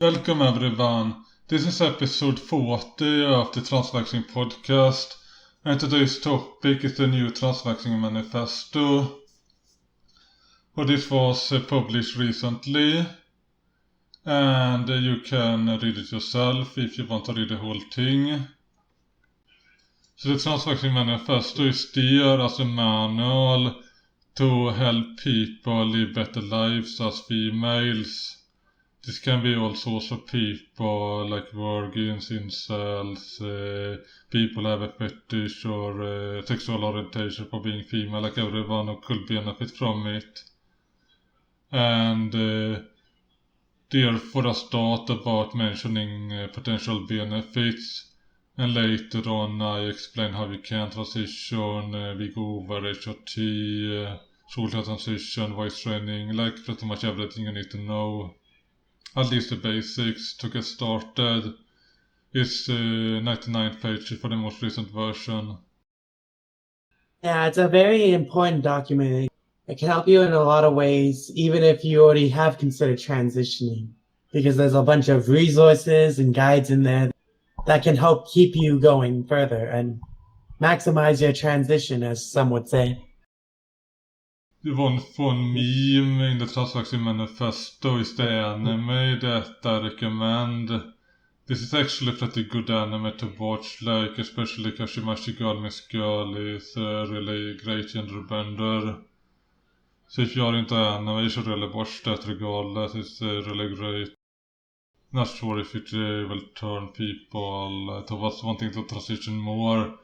Welcome everyone. This is episode 40 of the Transmaxxing podcast, and today's topic is the new Transmaxxing manifesto. This was published recently, and you can read it yourself if you want to read the whole thing. So the Transmaxxing manifesto is there as a manual to help people live better lives as females. This can be all sorts of people, like virgins, incels, people who have a fetish or sexual orientation for being female, like everyone who could benefit from it. And therefore I start about mentioning potential benefits, and later on I explain how you can transition, we go over HRT, social transition, voice training, like pretty much everything you need to know. At least the basics to get started. It's 99 pages for the most recent version. Yeah, it's a very important document. It can help you in a lot of ways, even if you already have considered transitioning, because there's a bunch of resources and guides in there that can help keep you going further and maximize your transition, as some would say. The one fun meme in the Transmaxxing manifesto is the anime that I recommend. This is actually a pretty good anime to watch, like especially Kashimashi Girl Miss Girl is a really great gender bender. So if you're into anime, you should really watch that regardless, it's really great. Not sure if it will turn people towards wanting to transition more.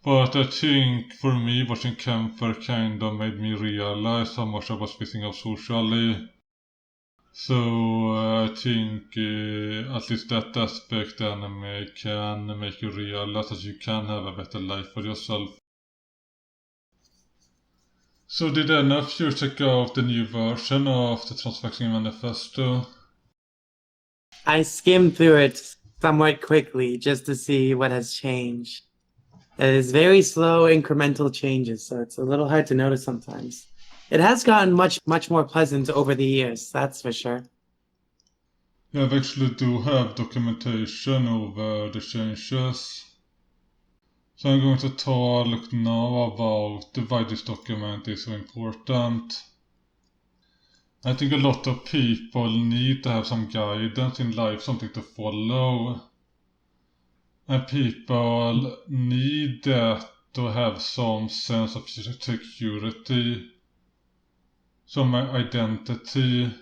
But I think for me watching Camper kind of made me realize how much I was missing out socially. So I think at least that aspect anime can make you realize that you can have a better life for yourself. So did any of you check out the new version of the Transmaxxing manifesto? I skimmed through it somewhat quickly just to see what has changed. It is very slow, incremental changes, so it's a little hard to notice sometimes. It has gotten much more pleasant over the years, that's for sure. Yeah, I actually do have documentation over the changes. So I'm going to talk now about why this document is so important. I think a lot of people need to have some guidance in life, something to follow. And people need that to have some sense of security, some identity.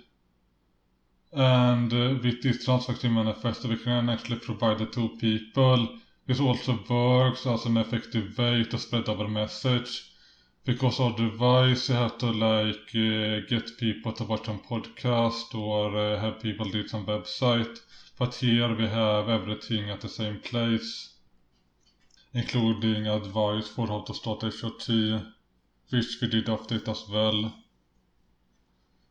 And with this Transmaxxing manifesto we can actually provide it to people. This also works as an effective way to spread our message, because otherwise you have to get people to watch some podcast or have people read some website. But here we have everything at the same place, including advice for how to start HRT, which we did update as well.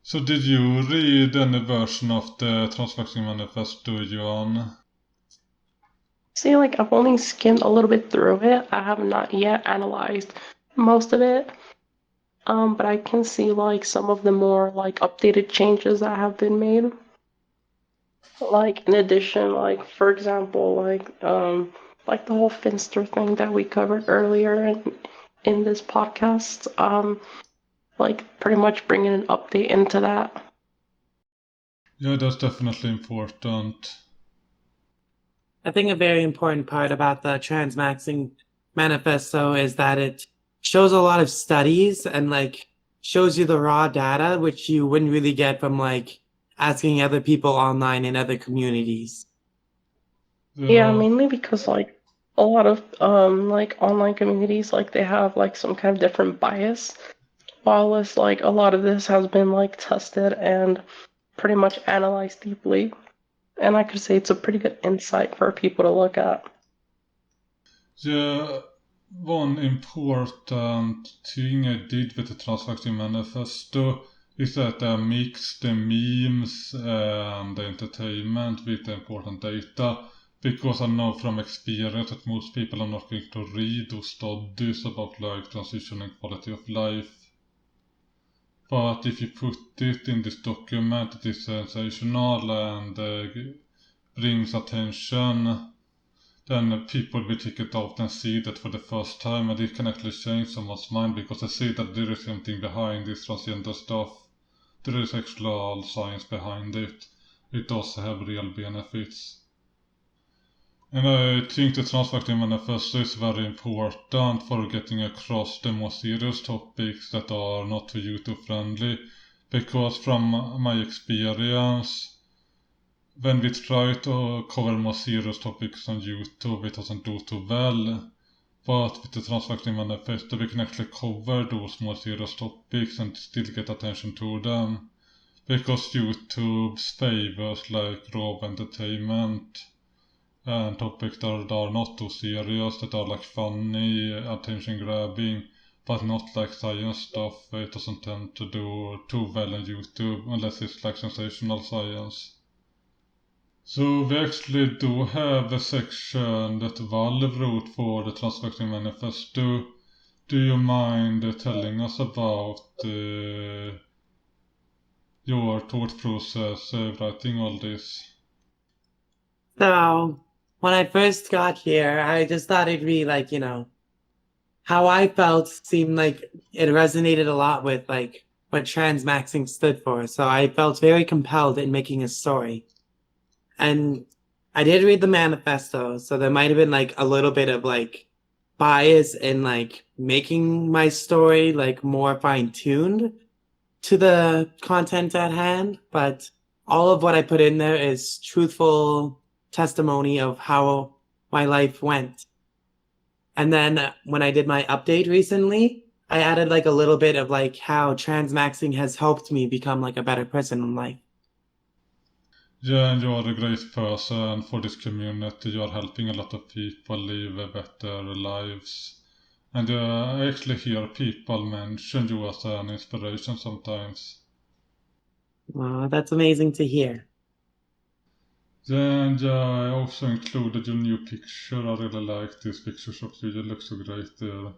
So did you read any version of the Transmaxxing manifesto, Johan? See, I've only skimmed a little bit through it. I have not yet analyzed most of it. But I can see some of the more updated changes that have been made. In addition, for example, the whole Finster thing that we covered earlier in this podcast. Pretty much bringing an update into that. Yeah, that's definitely important. I think a very important part about the Transmaxxing manifesto is that it shows a lot of studies and shows you the raw data, which you wouldn't really get from asking other people online in other communities. Yeah, mainly because a lot of online communities they have some kind of different bias, while a lot of this has been tested and pretty much analyzed deeply. And I could say it's a pretty good insight for people to look at. Yeah, one important thing I did with the Transmaxxing manifesto is that I mixed the memes and the entertainment with the important data, because I know from experience that most people are not going to read those studies about transition and quality of life. but if you put it in this document, it is sensational and brings attention, then people will check it out and see that for the first time, and it can actually change someone's mind because they see that there is something behind this transgender stuff. There is actual science behind it. It does have real benefits. And I think the Transmaxxing manifesto is very important for getting across the more serious topics that are not too YouTube friendly, because from my experience, when we try to cover more serious topics on YouTube, it doesn't do too well. But with the Transmaxxing manifesto, we can actually cover those more serious topics and still get attention to them, because YouTube favors like raw entertainment and topics that are not too serious, that are like funny, attention grabbing, but not like science stuff. It doesn't tend to do too well on YouTube unless it's like sensational science. So we actually do have a section that Valve wrote for the Transmaxxing manifesto. Do you mind telling us about your thought process writing all this? So when I first got here, I just thought it'd be like, how I felt seemed like it resonated a lot with like what Transmaxxing stood for. So I felt very compelled in making a story. And I did read the manifesto, so there might have been like a little bit of like bias in like making my story like more fine-tuned to the content at hand, but all of what I put in there is truthful testimony of how my life went. And then when I did my update recently, I added like a little bit of like how Transmaxxing has helped me become like a better person in life. Yeah, and you're a great person for this community. You're helping a lot of people live better lives. And I actually hear people mention you as an inspiration sometimes. That's amazing to hear. And I also included your new picture. I really like these pictures of you. You look so great there.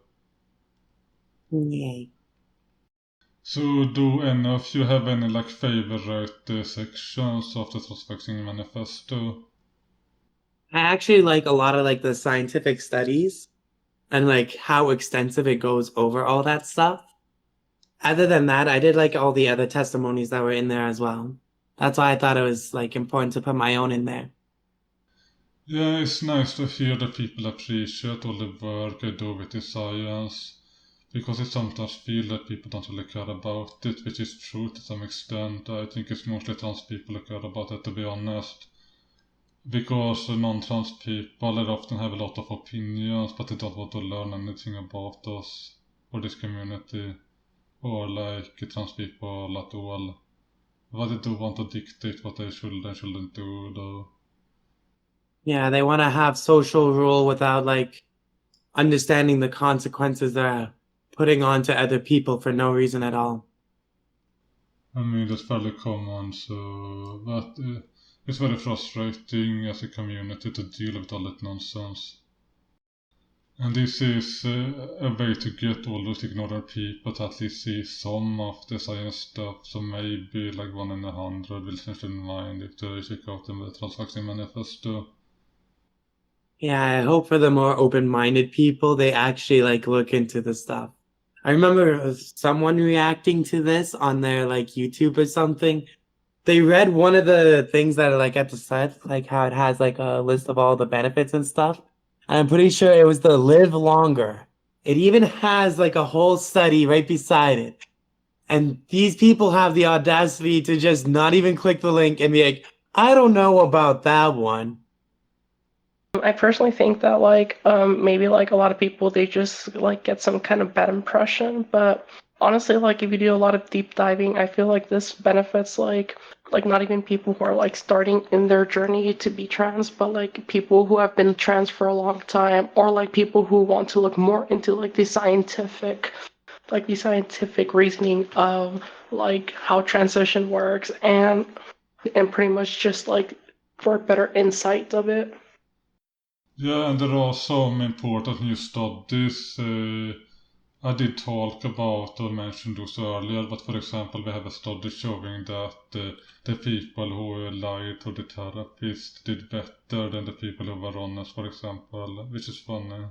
Yay. So do any of you have any like favorite sections of the Transmaxxing manifesto? I actually like a lot of like the scientific studies and like how extensive it goes over all that stuff. Other than that, I did like all the other testimonies that were in there as well. That's why I thought it was like important to put my own in there. Yeah, it's nice to hear that people appreciate all the work I do with the science, because it sometimes feels that people don't really care about it, which is true to some extent. I think it's mostly trans people who care about it, to be honest. Because non-trans people they often have a lot of opinions, but they don't want to learn anything about us or this community, or like trans people at all. But they do want to dictate what they should and shouldn't do, though. Yeah, they want to have social rule without like understanding the consequences they're putting on to other people for no reason at all. I mean, that's fairly common, so... But it's very frustrating as a community to deal with all that nonsense. And this is a way to get all those ignorant people to at least see some of the science stuff, so maybe like 1 in 100 will change their mind if they check out the Transmaxxing manifesto. Yeah, I hope for the more open-minded people, they actually like look into the stuff. I remember someone reacting to this on their like YouTube or something. They read one of the things that are like at the side, like how it has like a list of all the benefits and stuff. And I'm pretty sure it was the live longer. It even has like a whole study right beside it. And these people have the audacity to just not even click the link and be like, I don't know about that one. I personally think that like maybe like a lot of people they just like get some kind of bad impression, but honestly like if you do a lot of deep diving, I feel like this benefits like not even people who are like starting in their journey to be trans, but like people who have been trans for a long time, or like people who want to look more into like the scientific reasoning of like how transition works and pretty much just like for a better insight of it. Yeah, and there are some important new studies I did talk about or mention those earlier, but for example, we have a study showing that the people who lied to the therapist did better than the people who were honest, for example, which is funny.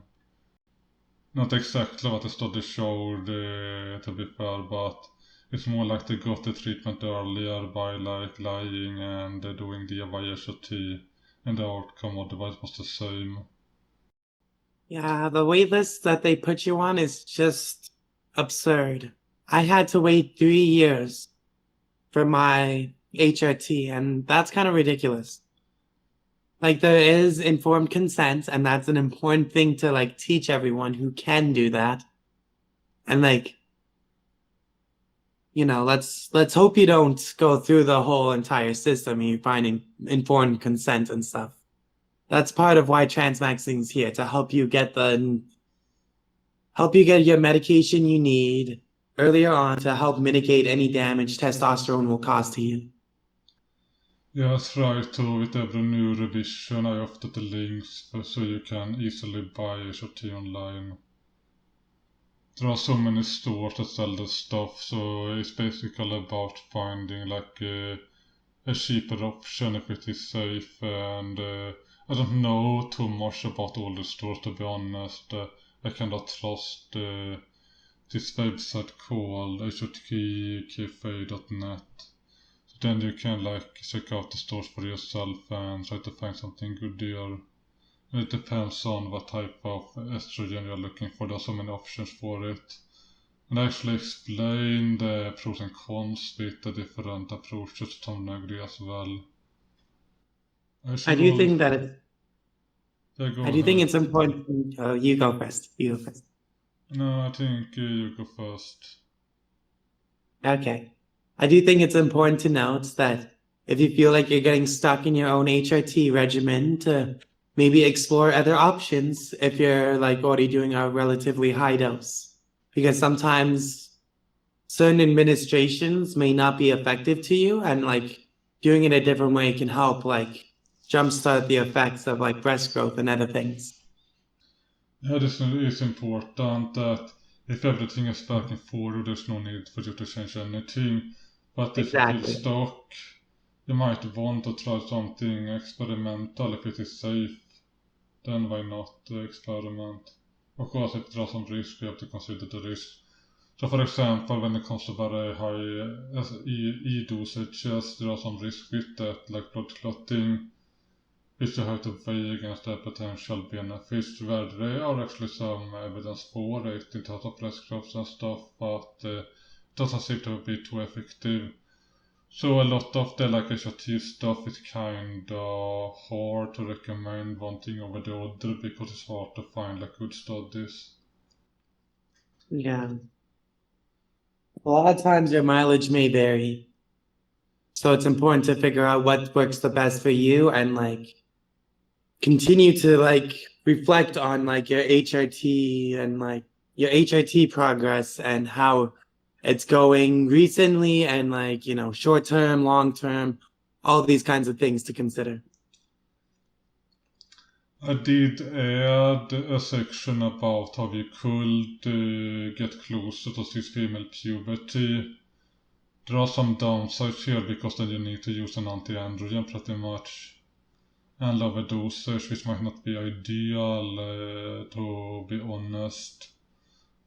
Not exactly what the study showed, to be fair, but it's more like they got the treatment earlier by like lying and doing the YSOT, and the outcome otherwise was the same. Yeah, the wait list that they put you on is just absurd. I had to wait 3 years for my HRT, and that's kind of ridiculous. Like, there is informed consent, and that's an important thing to like teach everyone who can do that. And like, let's hope you don't go through the whole entire system and you finding informed consent and stuff. That's part of why Transmaxxing's here, to help you get your medication you need earlier on to help mitigate any damage testosterone will cause to you. Yes, right. So with every new revision, I update the links so you can easily buy HRT online. There are so many stores that sell this stuff, so it's basically about finding like a cheaper option if it is safe. And I don't know too much about all the stores, to be honest. I cannot trust this website called hotcafe.net. So then you can like check out the stores for yourself and try to find something good there. And it depends on what type of estrogen you're looking for. There are so many options for it. And I actually explain the pros and cons with the different approaches to tongue as well. I do think that it's, Yeah, go I do think ahead. it's important. You go first. You go first. No, I think you go first. Okay. I do think it's important to note that if you feel like you're getting stuck in your own HRT regimen, to maybe explore other options if you're like already doing a relatively high dose. Because sometimes certain administrations may not be effective to you, and like doing it a different way can help like jumpstart the effects of like breast growth and other things. Yeah, this is important that if everything is working for you, there's no need for you to change anything. But if you feel Exactly. stuck, you might want to try something experimental if it is safe. Then why not experiment? Of course, if there are some risks, you have to consider the risk. So for example, when it comes to very high dosages, there are some risks with that, like blood clotting, which you have to weigh against the potential benefits, where there are actually some evidence for it in terms of breast growth and stuff, but it doesn't seem to be too effective. So a lot of the like HRT stuff is kinda hard to recommend one thing over the other because it's hard to find like good studies. Yeah. A lot of times your mileage may vary. So it's important to figure out what works the best for you and like continue to like reflect on like your HRT and like your HRT progress and how it's going recently and like, short term, long term, all these kinds of things to consider. I did add a section about how you could get closer to cis female puberty. There are some downsides here because then you need to use an anti-androgen pretty much and lower dosage, which might not be ideal to be honest.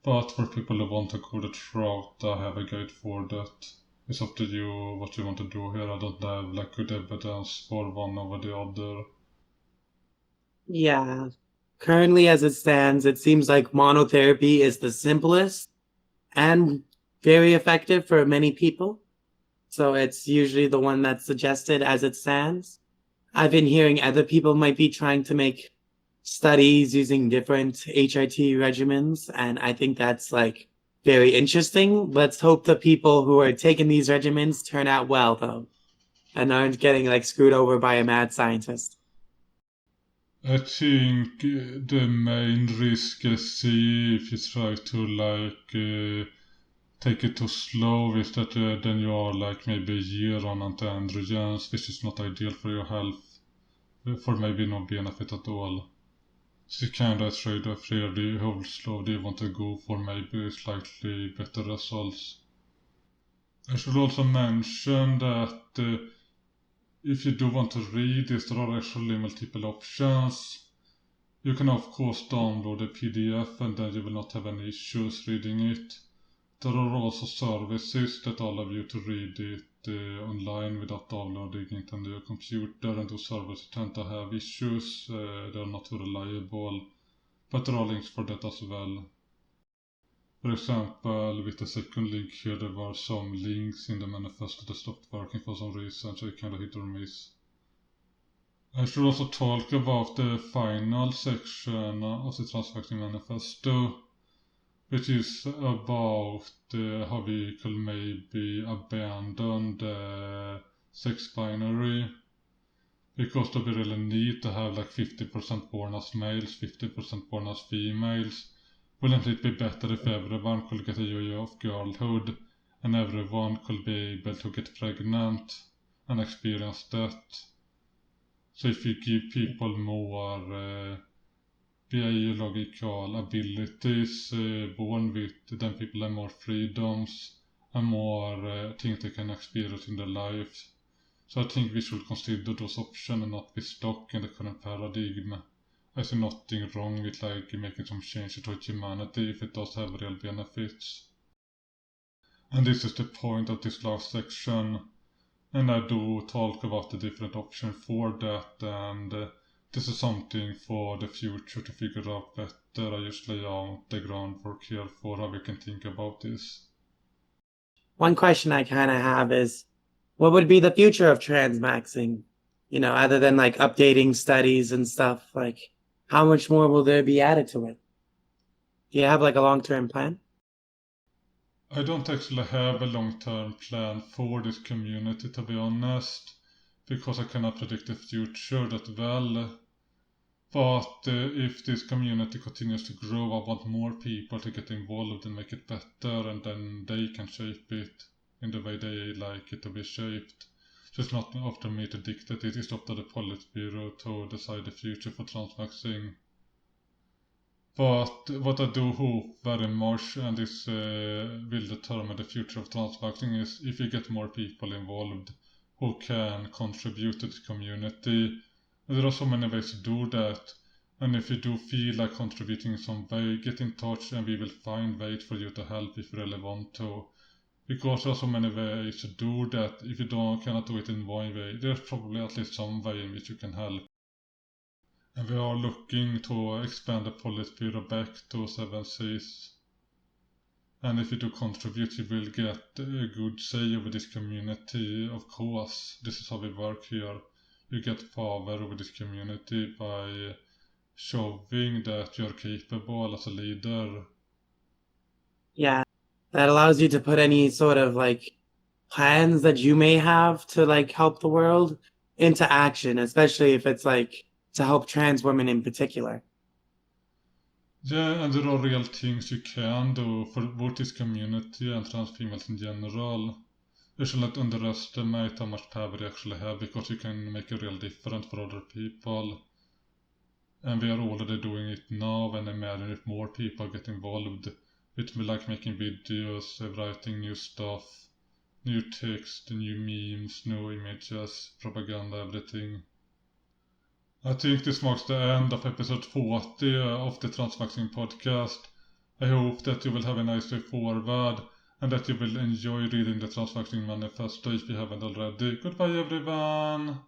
But for people who want to go that route, I have a guide for that. It's up to you what you want to do here. I don't have like good evidence for one over the other. Yeah. Currently, as it stands, it seems like monotherapy is the simplest and very effective for many people. So it's usually the one that's suggested as it stands. I've been hearing other people might be trying to make studies using different HRT regimens, and I think that's like very interesting. Let's hope the people who are taking these regimens turn out well, though, and aren't getting like screwed over by a mad scientist. I think the main risk I see if you try to take it too slow is that then you are like maybe a year on anti-androgens, which is not ideal for your health, for maybe no benefit at all. see kind of trade off really how slow they want to go for maybe slightly better results. I should also mention that if you do want to read this, there are actually multiple options. You can of course download a PDF and then you will not have any issues reading it. There are also services that allow you to read it online without downloading it on your computer, and those services tend to have issues. They are not reliable, but there are links for that as well. For example, with the second link here, there were some links in the manifesto that stopped working for some reason, so it kind of hit or miss. I should also talk about the final section of the Transmaxxing manifesto, which is about how we could maybe abandon the sex binary, because we really need to have like 50% born as males, 50% born as females. Wouldn't it be better if everyone could get a yo-yo of girlhood and everyone could be able to get pregnant and experience that? So if you give people more biological abilities born with, then people have more freedoms and more things they can experience in their lives. So I think we should consider those options and not be stuck in the current paradigm. I see nothing wrong with like making some changes to humanity if it does have real benefits. And this is the point of this last section. And I do talk about the different options for that, and this is something for the future to figure out better. I just lay out the groundwork here for how we can think about this. One question I kind of have is, what would be the future of transmaxing? You know, other than like updating studies and stuff, like how much more will there be added to it? Do you have like a long-term plan? I don't actually have a long-term plan for this community, to be honest, because I cannot predict the future that well. But if this community continues to grow, I want more people to get involved and make it better, and then they can shape it in the way they like it to be shaped. So it's not up to me to dictate it, it's up to the Politburo to decide the future for Transmaxxing. But what I do hope very much, and this will determine the future of Transmaxxing, is if you get more people involved who can contribute to the community. And there are so many ways to do that, and if you do feel like contributing in some way, get in touch and we will find ways for you to help if you really want to. Because there are so many ways to do that, if you cannot do it in one way, there's probably at least some way in which you can help. And we are looking to expand the Politburo back to 7 Seas. And if you do contribute, you will get a good say over this community, of course. This is how we work here. You get power over this community by showing that you're capable as a leader. Yeah, that allows you to put any sort of like plans that you may have to like help the world into action, especially if it's like to help trans women in particular. Yeah, and there are real things you can do for both this community and trans females in general. You should not underestimate how much power you actually have, because you can make a real difference for other people. And we are already doing it now, and imagine if more people get involved with me, like making videos, writing new stuff, new text, new memes, new images, propaganda, everything. I think this marks the end of episode 40 of the Transmaxxing podcast. I hope that you will have a nice way forward and that you will enjoy reading the Transmaxxing manifesto if you haven't already. Goodbye everyone!